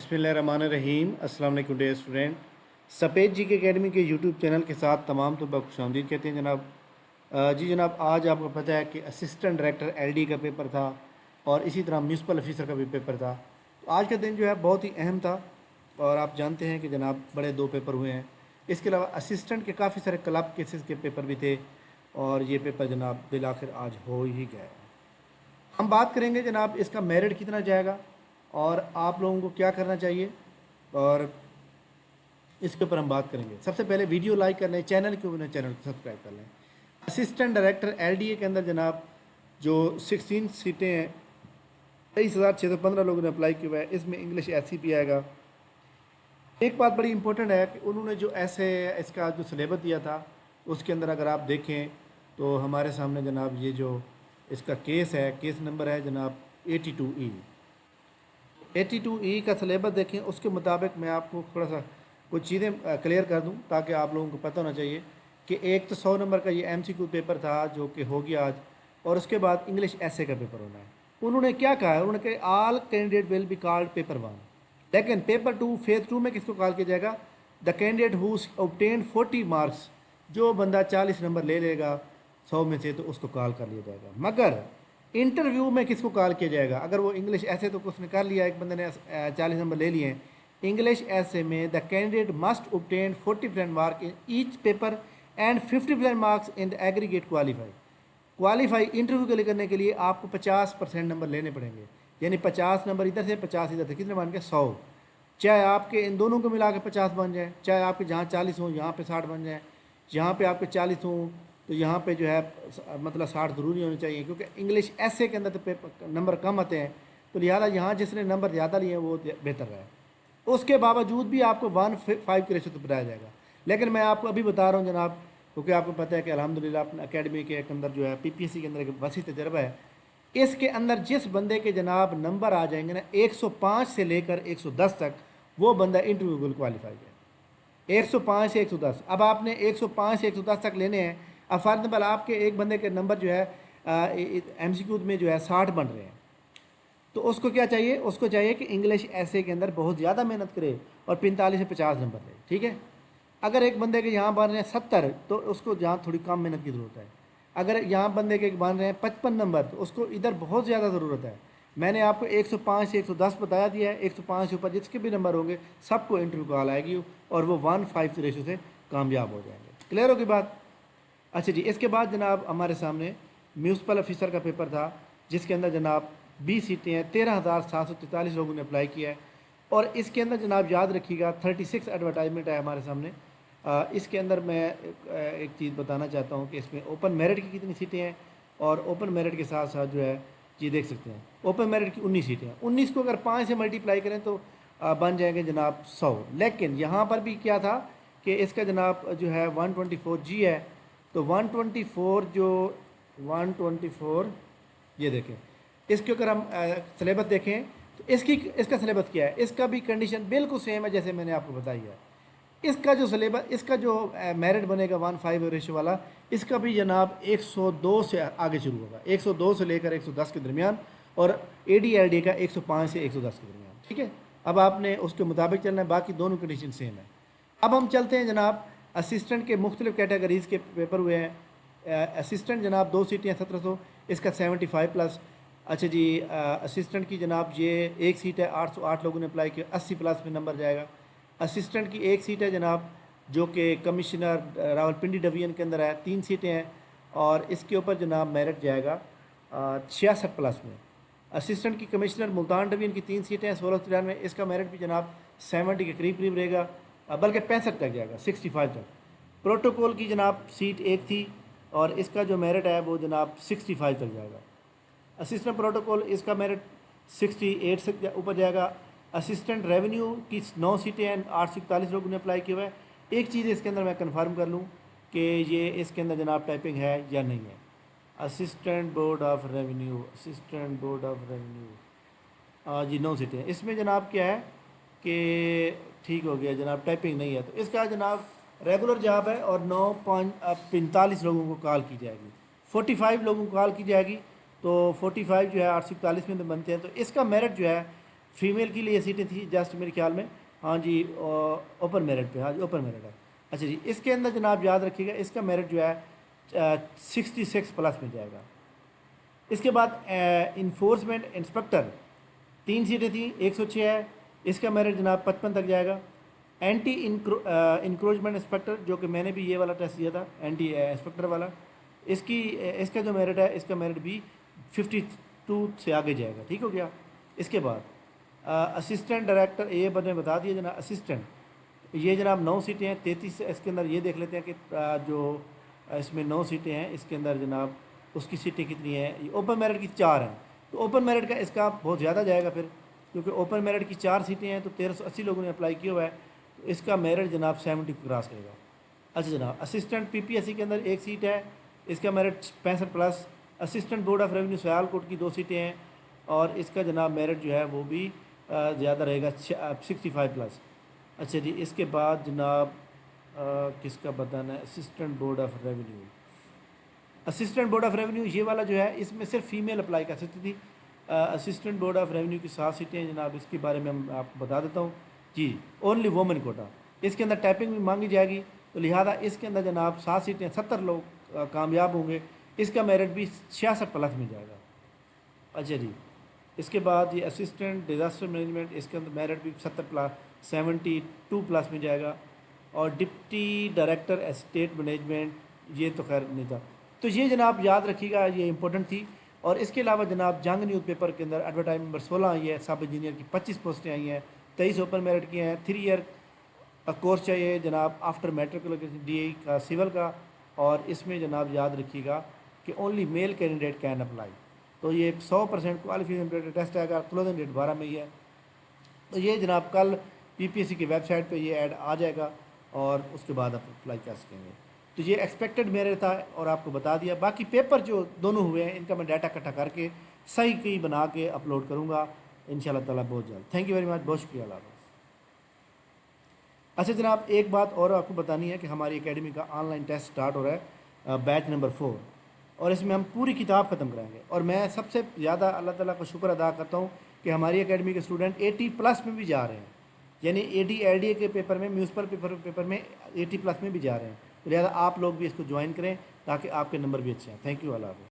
बिस्मिल्लाहिर्रहमानिर्रहीम। अस्सलाम वालेकुम डियर स्टूडेंट। सफ़ेद जी के एकेडमी के यूट्यूब चैनल के साथ तमाम तलबा को खुशामदीद कहते हैं जनाब। जी जनाब, आज आपको पता है कि असिस्टेंट डायरेक्टर एलडी का पेपर था और इसी तरह म्यूनसिपल ऑफिसर का भी पेपर था। तो आज का दिन जो है बहुत ही अहम था और आप जानते हैं कि जनाब बड़े दो पेपर हुए हैं। इसके अलावा असिस्टेंट के काफ़ी सारे क्लब केसेस के पेपर भी थे और ये पेपर जनाब बिल आखिर आज हो ही गया। हम बात करेंगे जनाब इसका मेरिट कितना जाएगा और आप लोगों को क्या करना चाहिए, और इसके ऊपर हम बात करेंगे। सबसे पहले वीडियो लाइक कर लें, चैनल के ऊपर चैनल को सब्सक्राइब कर लें। असिस्टेंट डायरेक्टर एलडीए के अंदर जनाब जो 16 सीटें हैं, 23,615 लोगों ने अप्लाई किया है। इसमें इंग्लिश ऐसी भी आएगा। एक बात बड़ी इंपॉर्टेंट है कि उन्होंने जो ऐसे इसका जो सिलेबस दिया था उसके अंदर अगर आप देखें तो हमारे सामने जनाब ये जो इसका केस है, केस नंबर है जनाब 82E। 82E का सिलेबस देखें, उसके मुताबिक मैं आपको थोड़ा सा कुछ चीज़ें क्लियर कर दूं ताकि आप लोगों को पता होना चाहिए कि एक तो 100 नंबर का ये MCQ पेपर था जो कि हो गया आज, और उसके बाद इंग्लिश ऐसे का पेपर होना है। उन्होंने क्या कहा है, उन्होंने कहा all candidate will be called paper 1, लेकिन पेपर 2 फेज 2 में किसको कॉल किया जाएगा? The candidate who obtain 40 marks, जो बंदा 40 नंबर ले लेगा 100 में से तो उसको कॉल कर लिया जाएगा। मगर इंटरव्यू में किसको कॉल किया जाएगा? अगर वो इंग्लिश ऐसे तो उसने कर लिया, एक बंदे ने 40 नंबर ले लिए हैं, इंग्लिश ऐसे में the candidate must obtain 40% mark in each paper and 50% marks in the aggregate qualify interview के लिए करने के लिए आपको 50% नंबर लेने पड़ेंगे, यानी 50 नंबर इधर से 50 इधर से, कितने बन गए? 100। चाहे आपके इन दोनों को मिला के 50 बन जाए, चाहे आपके जहाँ 40 हों यहाँ पे 60 बन जाए, जहाँ पे आपके 40 हों तो यहाँ पे जो है मतलब 60 ज़रूरी होने चाहिए, क्योंकि इंग्लिश ऐसे के अंदर तो पेपर नंबर कम आते हैं, तो लिहाजा यहाँ जिसने नंबर ज़्यादा लिए हैं वो बेहतर रहा है। उसके बावजूद भी आपको 1:5 के रेशो तो बताया जाएगा। लेकिन मैं आपको अभी बता रहा हूँ जनाब, क्योंकि आपको पता है कि अल्हम्दुलिल्लाह अपने अकेडमी के अंदर जो है PPSC के अंदर एक वसी तजर्बा है। इसके अंदर जिस बंदे के जनाब नंबर आ जाएंगे ना 105 से लेकर 110 तक, वो बंदा इंटरव्यू को क्वालिफाई है। 105 से 110, अब आपने 105 से 110 तक लेने हैं। अब फॉर एग्जाम्पल आपके एक बंदे के नंबर जो है MCQ में जो है 60 बन रहे हैं, तो उसको क्या चाहिए? उसको चाहिए कि इंग्लिश ऐसे के अंदर बहुत ज़्यादा मेहनत करे और 45 से 50 नंबर ले, ठीक है। अगर एक बंदे के यहाँ बन रहे हैं 70, तो उसको जहाँ थोड़ी कम मेहनत की ज़रूरत है। अगर यहाँ बंदे के बन रहे हैं 55 नंबर, तो उसको इधर बहुत ज़्यादा ज़रूरत है। मैंने आपको 105 से 110 बताया दिया है। 105 से ऊपर जिसके भी नंबर होंगे सबको इंटरव्यू कॉल आएगी और वो 1:5 रेशो से कामयाब हो जाएंगे। क्लियर होगी बात? अच्छा जी, इसके बाद जनाब हमारे सामने म्यूनसिपल ऑफिसर का पेपर था, जिसके अंदर जनाब 20 सीटें हैं, 13,743 लोगों ने अप्लाई किया है। और इसके अंदर जनाब याद रखिएगा 36 एडवर्टाइजमेंट है हमारे सामने। इसके अंदर मैं एक चीज़ बताना चाहता हूँ कि इसमें ओपन मेरिट की कितनी सीटें हैं, और ओपन मेरिट के साथ साथ जो है ये देख सकते हैं ओपन मेरिट की 19 सीटें हैं। 19 को अगर 5 से मल्टीप्लाई करें तो बन जाएंगे जनाब 100। लेकिन यहाँ पर भी क्या था कि इसका जनाब जो है 124G है, तो 124 जो 124 ये देखें, इसके अगर हम सिलेबस देखें तो इसका सिलेबस क्या है? इसका भी कंडीशन बिल्कुल सेम है जैसे मैंने आपको बताई है। इसका जो सिलेबस, इसका जो मेरिट बनेगा 1:5 रेशो वाला, इसका भी जनाब 102 से आगे शुरू होगा, 102 से लेकर 110 के दरमियान, और AD/LD का 105 से 110 के दरमियान, ठीक है। अब आपने उसके मुताबिक चलना है, बाकी दोनों कंडीशन सेम है। अब हम चलते हैं जनाब असिस्टेंट के मुख्तलिफ कैटेगरीज़ के पेपर हुए हैं। असिस्टेंट जनाब 2 सीटें हैं 1700, इसका 75+। अच्छा जी, असिस्टेंट की जनाब ये एक सीट है, 808 लोगों ने अप्लाई किया, 80+ में नंबर जाएगा। असिस्टेंट की एक सीट है जनाब जो कि कमिश्नर रावलपिंडी डिवीजन के अंदर है, 3 सीटें हैं, और इसके ऊपर जनाब मेरिट जाएगा 66+ में। असिस्टेंट की कमिश्नर मुल्तान डिवीजन की 3 सीटें हैं, 1693, इसका मेरिट भी जनाब 70 के करीब रहेगा, बल्कि 65 तक जाएगा, 65 तक। प्रोटोकॉल की जनाब सीट एक थी और इसका जो मेरिट है वो जनाब 65 तक जाएगा। असिस्टेंट प्रोटोकॉल इसका मेरिट 68 से ऊपर जाएगा। असिस्टेंट रेवेन्यू की 9 सीटें हैं, 841 लोगों ने अप्लाई किया हुआ है। एक चीज़ इसके अंदर मैं कंफर्म कर लूँ कि ये इसके अंदर जनाब टाइपिंग है या नहीं है। Assistant board of revenue, assistant board of revenue जी 9 सीटें हैं। इसमें जनाब क्या है कि ठीक हो गया जनाब, टाइपिंग नहीं है, तो इसका जनाब रेगुलर जॉब है और 9:45 लोगों को कॉल की जाएगी, 45 लोगों को कॉल की जाएगी, तो 45 जो है 841 में तो बनते हैं, तो इसका मेरिट जो है فیمیل کے لیے سیٹیں تھیں جسٹ میرے خیال میں، ہاں جی اوپن میرٹ پہ، ہاں جی اوپن میرٹ ہے۔ اچھا جی، اس کے اندر جناب یاد رکھیے گا اس کا میرٹ جو ہے 66 پلس میں جائے گا۔ اس کے بعد انفورسمنٹ انسپکٹر 3 سیٹیں تھیں، 106 ہے، اس کا میرٹ جناب 55 تک جائے گا۔ اینٹی انکروچمنٹ انسپکٹر جو کہ میں نے بھی یہ والا ٹیسٹ دیا تھا، اینٹی انسپکٹر والا، اس کا جو میرٹ ہے اس کا میرٹ بھی 52 سے آگے جائے گا، ٹھیک ہو گیا۔ اس کے بعد اسسٹنٹ ڈائریکٹر یہ میں نے بتا دیا جناب، اسسٹنٹ یہ جناب 9 سیٹیں ہیں، 33 اس کے اندر یہ دیکھ لیتے ہیں کہ جو اس میں 9 سیٹیں ہیں، اس کے اندر جناب اس کی سیٹیں کتنی ہیں، اوپن میرٹ کی 4 ہیں، تو اوپن میرٹ کا اس کا بہت زیادہ جائے گا پھر، کیونکہ اوپن میرٹ کی 4 سیٹیں ہیں تو 1380 لوگوں نے اپلائی کیا ہوا ہے، تو اس کا میرٹ جناب 70 کو کراس کرے گا۔ اچھا جناب، اسسٹنٹ پی پی ایس سی کے اندر 1 سیٹ ہے، اس کا merit 65 plus. Assistant board of revenue Sialkot کی 2 سیٹیں ہیں، اور اس کا جناب میرٹ جو ہے وہ بھی زیادہ رہے گا 65 پلس۔ اچھا جی، اس کے بعد جناب کس کا بتانا ہے، assistant board of revenue, assistant board of revenue یہ والا جو ہے اس میں صرف فیمیل اپلائی کر سکتی تھی۔ اسسٹنٹ بورڈ آف ریونیو کی 7 سیٹیں ہیں جناب، اس کے بارے میں آپ کو بتا دیتا ہوں جی، اونلی وومن کوٹا، اس کے اندر ٹائپنگ بھی مانگی جائے گی، تو لہٰذا اس کے اندر جناب 7 سیٹیں 70 لوگ کامیاب ہوں گے، اس کا میرٹ بھی 66 پلس میں جائے گا۔ اچھا جی، اس کے بعد یہ اسسٹنٹ ڈیزاسٹر مینجمنٹ، اس کے اندر میرٹ بھی 70 پلس 72 پلس میں جائے گا، اور ڈپٹی ڈائریکٹر اسٹیٹ مینجمنٹ یہ تو خیر نہیں تھا۔ تو یہ جناب یاد رکھیے گا، یہ امپورٹنٹ تھی۔ اور اس کے علاوہ جناب جنگ نیوز پیپر کے اندر ایڈورٹائز نمبر 16 آئی ہے، سب انجینئر کی 25 پوسٹیں آئی ہیں، 23 اوپن میرٹ کی ہیں، 3 ایئر کا کورس چاہیے جناب آفٹر میٹرکولیشن ڈی اے کا سول کا، اور اس میں جناب یاد رکھیے گا کہ only male candidate can apply, تو یہ 100% کوالیفیکیشن ٹیسٹ آئے گا، کلوزنگ ڈیٹ 12 میں ہی ہے۔ تو یہ جناب کل پی پی ایس سی کی ویب سائٹ پہ یہ ایڈ آ جائے گا، اور اس کے بعد آپ اپلائی کر سکیں گے۔ تو یہ ایکسپیکٹڈ میرے تھا اور آپ کو بتا دیا، باقی پیپر جو دونوں ہوئے ہیں ان کا میں ڈیٹا اکٹھا کر کے صحیح کی بنا کے اپلوڈ کروں گا ان شاء اللہ تعالیٰ بہت جلد۔ تھینک یو ویری مچ، بہت شکریہ، اللہ حافظ۔ اچھا جناب، ایک بات اور آپ کو بتانی ہے کہ ہماری اکیڈمی کا آن لائن ٹیسٹ سٹارٹ ہو رہا ہے، بیچ نمبر 4، اور اس میں ہم پوری کتاب ختم کرائیں گے، اور میں سب سے زیادہ اللہ تعالیٰ کا شکر ادا کرتا ہوں کہ ہماری اکیڈمی کے اسٹوڈنٹ 80 پلس میں بھی جا رہے ہیں، یعنی ایل ڈی اے کے پیپر میں، میونسپل پیپر میں 80 پلس میں بھی جا رہے ہیں، تو لہٰذا آپ لوگ بھی اس کو جوائن کریں تاکہ آپ کے نمبر بھی اچھے ہیں۔ تھینک یو، اللہ حافظ۔